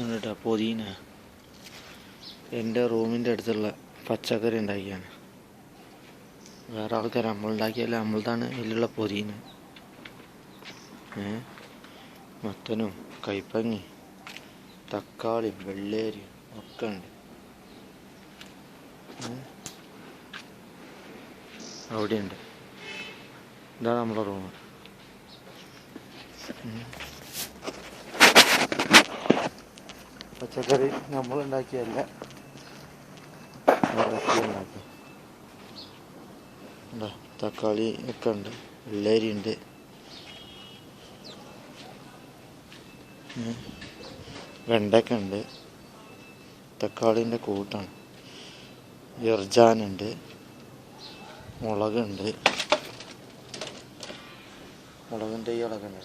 എന്നിട്ടാ പൊതിന എൻ്റെ റൂമിൻ്റെ അടുത്തുള്ള പച്ചക്കറി ഉണ്ടാക്കിയാണ്. വേറെ ആൾക്കാർ നമ്മളുണ്ടാക്കിയല്ല, നമ്മളതാണ് ഇതിലുള്ള പൊതിന. മത്തനും കൈപ്പങ്ങി തക്കാളിയും വെള്ളേരിയും ഒക്കെ ഉണ്ട്. അവിടെയുണ്ട്. ഇതാണ് നമ്മുടെ റൂം. പച്ചക്കറി നമ്മളുണ്ടാക്കിയല്ല, ഉണ്ടാക്കി. എന്താ തക്കാളി ഒക്കെ ഉണ്ട്, വെള്ളേരി ഉണ്ട്, വെണ്ടയ്ക്ക ഉണ്ട്, തക്കാളിൻ്റെ കൂട്ടാണ്, ഇർജാനുണ്ട്, മുളകുണ്ട്, മുളകിൻ്റെ ഈ ഇളകുണ്ട്.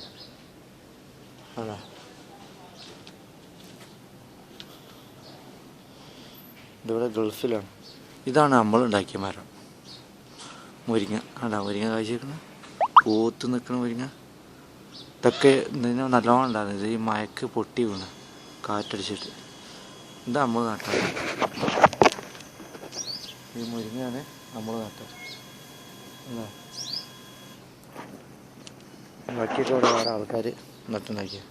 അതാ ഇതിവിടെ ഗൾഫിലാണ്. ഇതാണ് നമ്മളുണ്ടാക്കിയ മരം മുരിങ്ങ. അതാ മുരിങ്ങ കാഴ്ച പൂത്ത് നിൽക്കണ മുരിങ്ങ. ഇതൊക്കെ ഇതിന് നല്ലോണം ഉണ്ടാകുന്നത്. ഇത് ഈ മയക്ക് പൊട്ടി വീണ് കാറ്റടിച്ചിട്ട്. ഇത് നമ്മൾ നട്ടത്. ഈ മുരിങ്ങയാണ് നമ്മൾ നട്ടത്. അല്ലേ ബാക്കിയൊക്കെ ഇവിടെ വേറെ ആൾക്കാർ നട്ടുണ്ടാക്കിയത്.